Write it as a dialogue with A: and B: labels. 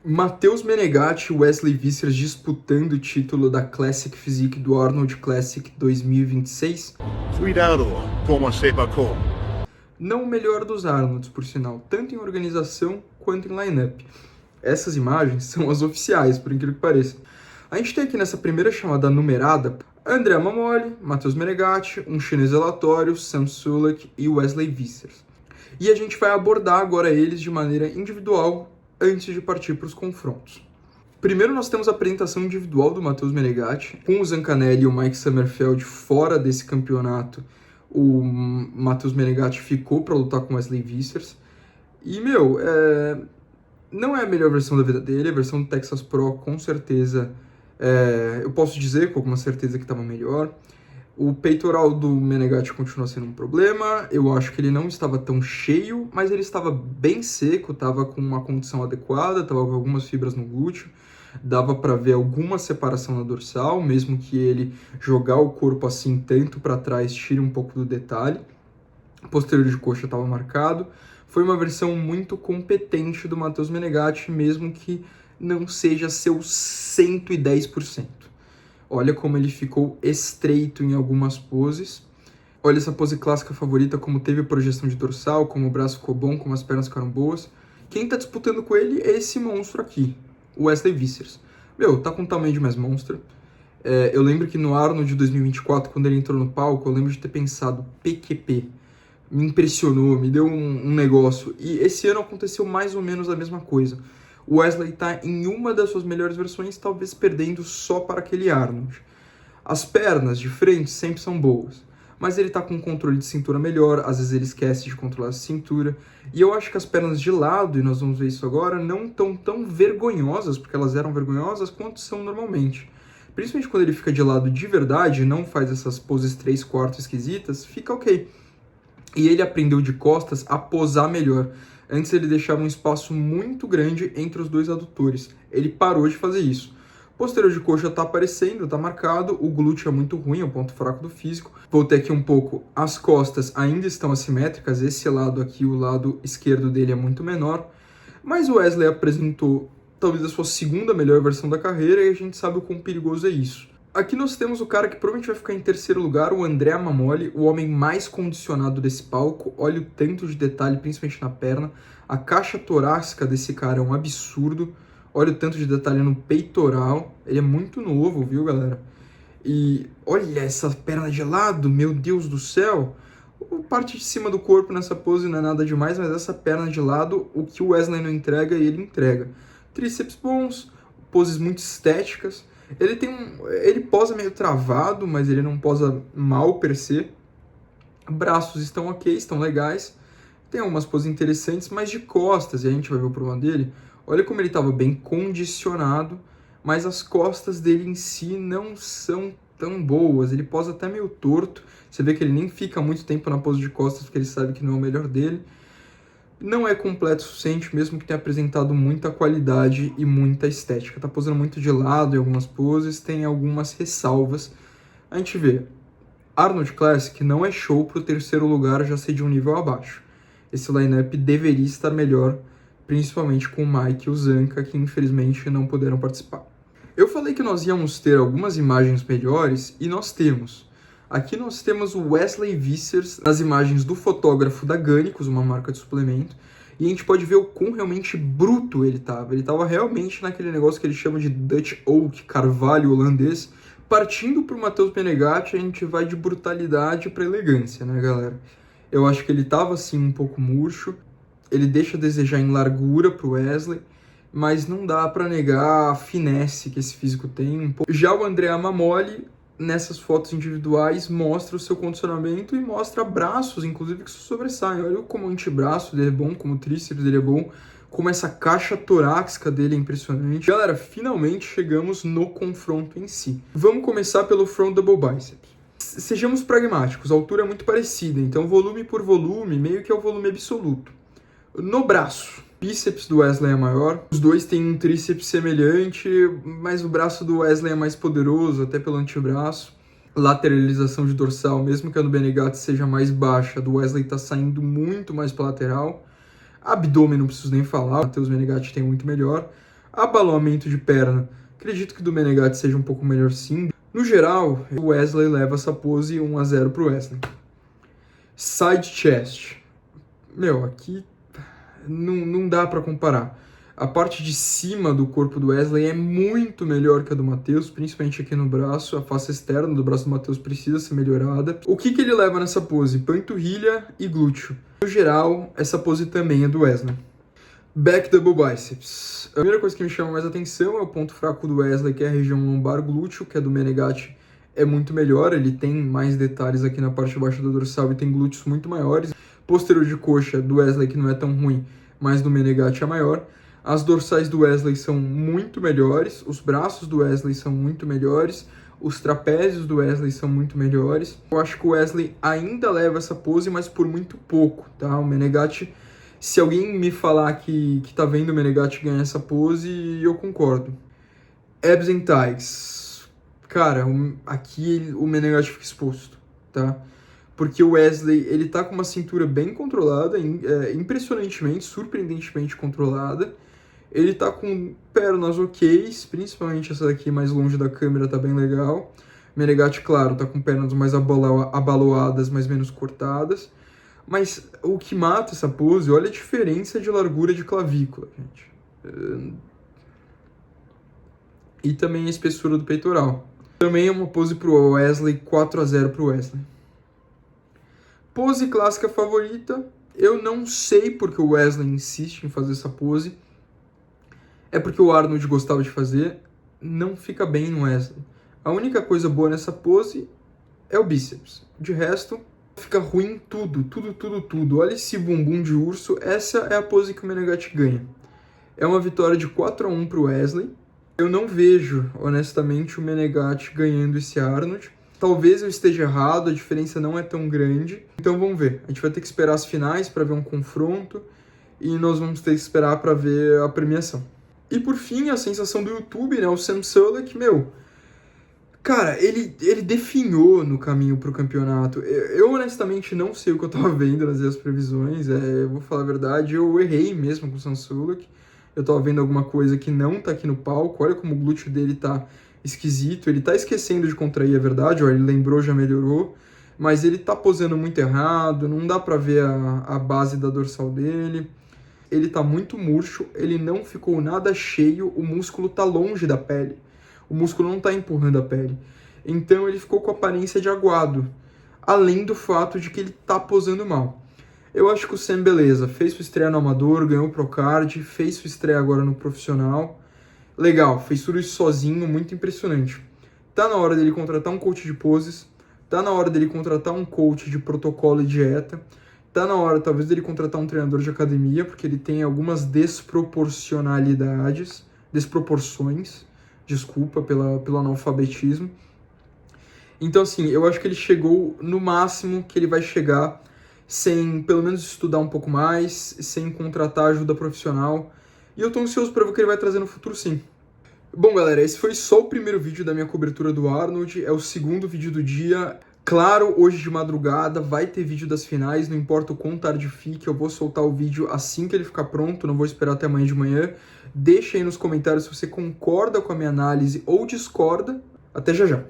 A: Matheus Menegatti e Wesley Vissers disputando o título da Classic Physique do Arnold Classic 2026.
B: Cuidado como se pacou.
A: Não o melhor dos Arnolds, por sinal, tanto em organização quanto em line-up. Essas imagens são as oficiais, por incrível que pareça. A gente tem aqui nessa primeira chamada numerada Andrea Mamoli, Matheus Menegatti, um chinês aleatório, Sam Sulek e Wesley Vissers. E a gente vai abordar agora eles de maneira individual antes de partir para os confrontos. Primeiro nós temos a apresentação individual do Matheus Menegatti, com o Zancanelli e o Mike Sommerfeld fora desse campeonato. O Matheus Menegatti ficou para lutar com Wesley Vissers. E, não é a melhor versão da vida dele, a versão do Texas Pro, com certeza, eu posso dizer com alguma certeza que estava melhor. O peitoral do Menegatti continua sendo um problema, eu acho que ele não estava tão cheio, mas ele estava bem seco, estava com uma condição adequada, estava com algumas fibras no glúteo, dava para ver alguma separação na dorsal, mesmo que ele jogar o corpo assim tanto para trás tire um pouco do detalhe. O posterior de coxa estava marcado. Foi uma versão muito competente do Matheus Menegatti, mesmo que não seja seu 110%. Olha como ele ficou estreito em algumas poses. Olha essa pose clássica favorita, como teve projeção de dorsal, como o braço ficou bom, como as pernas ficaram boas. Quem está disputando com ele é esse monstro aqui, o Wesley Vissers. Tá com tamanho de mais monstro. Eu lembro que no Arnold de 2024, quando ele entrou no palco, eu lembro de ter pensado, PQP. Me impressionou, me deu um negócio. E esse ano aconteceu mais ou menos a mesma coisa. O Wesley está em uma das suas melhores versões, talvez perdendo só para aquele Arnold. As pernas de frente sempre são boas, mas ele está com um controle de cintura melhor, às vezes ele esquece de controlar a cintura. E eu acho que as pernas de lado, e nós vamos ver isso agora, não estão tão vergonhosas, porque elas eram vergonhosas, quanto são normalmente. Principalmente quando ele fica de lado de verdade, não faz essas poses 3/4 esquisitas, fica ok. E ele aprendeu de costas a posar melhor. Antes ele deixava um espaço muito grande entre os dois adutores. Ele parou de fazer isso. O posterior de coxa está aparecendo, está marcado. O glúteo é muito ruim, é o ponto fraco do físico. Voltei aqui um pouco. As costas ainda estão assimétricas. Esse lado aqui, o lado esquerdo dele é muito menor. Mas o Wesley apresentou talvez a sua segunda melhor versão da carreira e a gente sabe o quão perigoso é isso. Aqui nós temos o cara que provavelmente vai ficar em terceiro lugar, o Andrea Mamoli, o homem mais condicionado desse palco. Olha o tanto de detalhe, principalmente na perna. A caixa torácica desse cara é um absurdo. Olha o tanto de detalhe no peitoral. Ele é muito novo, viu, galera? E olha essa perna de lado, meu Deus do céu. A parte de cima do corpo nessa pose não é nada demais, mas essa perna de lado, o que o Wesley não entrega, ele entrega. Tríceps bons, poses muito estéticas. Ele posa meio travado, mas ele não posa mal per se. Braços estão ok, estão legais. Tem algumas poses interessantes, mas de costas, e a gente vai ver o problema dele. Olha como ele estava bem condicionado, mas as costas dele em si não são tão boas. Ele posa até meio torto. Você vê que ele nem fica muito tempo na pose de costas, porque ele sabe que não é o melhor dele. Não é completo o suficiente, mesmo que tenha apresentado muita qualidade e muita estética. Tá posando muito de lado em algumas poses, tem algumas ressalvas. A gente vê, Arnold Classic não é show pro terceiro lugar já ser de um nível abaixo. Esse line-up deveria estar melhor, principalmente com o Mike e o Zanca, que infelizmente não puderam participar. Eu falei que nós íamos ter algumas imagens melhores, e nós temos. Aqui nós temos o Wesley Vissers nas imagens do fotógrafo da Ganicus, uma marca de suplemento, e a gente pode ver o quão realmente bruto ele estava. Ele estava realmente naquele negócio que ele chama de Dutch Oak, carvalho holandês. Partindo para o Matheus Menegatti, a gente vai de brutalidade para elegância, né, galera? Eu acho que ele estava assim um pouco murcho, ele deixa a desejar em largura para o Wesley, mas não dá para negar a finesse que esse físico tem. Já o Andrea Mamoli, nessas fotos individuais, mostra o seu condicionamento e mostra braços, inclusive, que se sobressaem. Olha como o antebraço dele é bom, como o tríceps dele é bom, como essa caixa torácica dele é impressionante. Galera, finalmente chegamos no confronto em si. Vamos começar pelo front double biceps. Sejamos pragmáticos, a altura é muito parecida, então volume por volume, meio que é o volume absoluto. No braço, bíceps do Wesley é maior, os dois têm um tríceps semelhante, mas o braço do Wesley é mais poderoso, até pelo antebraço. Lateralização de dorsal, mesmo que a do Menegatti seja mais baixa, a do Wesley está saindo muito mais para lateral. Abdômen não preciso nem falar, o Matheus Menegatti tem muito melhor. Abalamento de perna, acredito que do Menegatti seja um pouco melhor sim. No geral, o Wesley leva essa pose 1-0 pro Wesley. Side chest. Aqui não dá pra comparar. A parte de cima do corpo do Wesley é muito melhor que a do Matheus, principalmente aqui no braço. A face externa do braço do Matheus precisa ser melhorada. O que ele leva nessa pose? Panturrilha e glúteo. No geral, essa pose também é do Wesley. Back double biceps. A primeira coisa que me chama mais atenção é o ponto fraco do Wesley, que é a região lombar glúteo, que é do Menegatti é muito melhor. Ele tem mais detalhes aqui na parte de baixo do dorsal e tem glúteos muito maiores. Posterior de coxa do Wesley, que não é tão ruim, mas do Menegatti é maior. As dorsais do Wesley são muito melhores, os braços do Wesley são muito melhores, os trapézios do Wesley são muito melhores. Eu acho que o Wesley ainda leva essa pose, mas por muito pouco, tá? O Menegatti, se alguém me falar que tá vendo o Menegatti ganhar essa pose, eu concordo. Abs and thighs. Cara, aqui o Menegatti fica exposto, tá? Porque o Wesley, ele tá com uma cintura bem controlada, impressionantemente, surpreendentemente controlada. Ele tá com pernas ok, principalmente essa daqui mais longe da câmera tá bem legal. Menegatti, claro, tá com pernas mais abaloadas, mas menos cortadas. Mas o que mata essa pose, olha a diferença de largura de clavícula, gente. E também a espessura do peitoral. Também é uma pose pro Wesley, 4-0 pro Wesley. Pose clássica favorita, eu não sei porque o Wesley insiste em fazer essa pose. É porque o Arnold gostava de fazer, não fica bem no Wesley. A única coisa boa nessa pose é o bíceps. De resto, fica ruim tudo. Olha esse bumbum de urso, essa é a pose que o Menegatti ganha. É uma vitória de 4-1 pro Wesley. Eu não vejo, honestamente, o Menegatti ganhando esse Arnold. Talvez eu esteja errado, a diferença não é tão grande. Então vamos ver. A gente vai ter que esperar as finais para ver um confronto. E nós vamos ter que esperar para ver a premiação. E por fim, a sensação do YouTube, né? O Sam Sulek, cara, ele definhou no caminho pro campeonato. Eu honestamente não sei o que eu tava vendo nas previsões. Eu vou falar a verdade, eu errei mesmo com o Sam Sulek. Eu tava vendo alguma coisa que não tá aqui no palco. Olha como o glúteo dele tá esquisito. Ele tá esquecendo de contrair, é verdade. Ó, ele lembrou, já melhorou. Mas ele tá posando muito errado. Não dá pra ver a base da dorsal dele. Ele tá muito murcho, ele não ficou nada cheio, o músculo tá longe da pele. O músculo não tá empurrando a pele. Então ele ficou com aparência de aguado. Além do fato de que ele tá posando mal. Eu acho que o Sam, beleza, fez sua estreia no amador, ganhou o Procard, fez sua estreia agora no profissional. Legal, fez tudo isso sozinho, muito impressionante. Tá na hora dele contratar um coach de poses, tá na hora dele contratar um coach de protocolo e dieta. Tá na hora, talvez, dele contratar um treinador de academia, porque ele tem algumas desproporções, desculpa pelo analfabetismo. Então, assim, eu acho que ele chegou no máximo que ele vai chegar sem, pelo menos, estudar um pouco mais, sem contratar ajuda profissional. E eu tô ansioso para ver o que ele vai trazer no futuro, sim. Bom, galera, esse foi só o primeiro vídeo da minha cobertura do Arnold, é o segundo vídeo do dia. Claro, hoje de madrugada vai ter vídeo das finais, não importa o quão tarde fique, eu vou soltar o vídeo assim que ele ficar pronto, não vou esperar até amanhã de manhã. Deixa aí nos comentários se você concorda com a minha análise ou discorda. Até já já.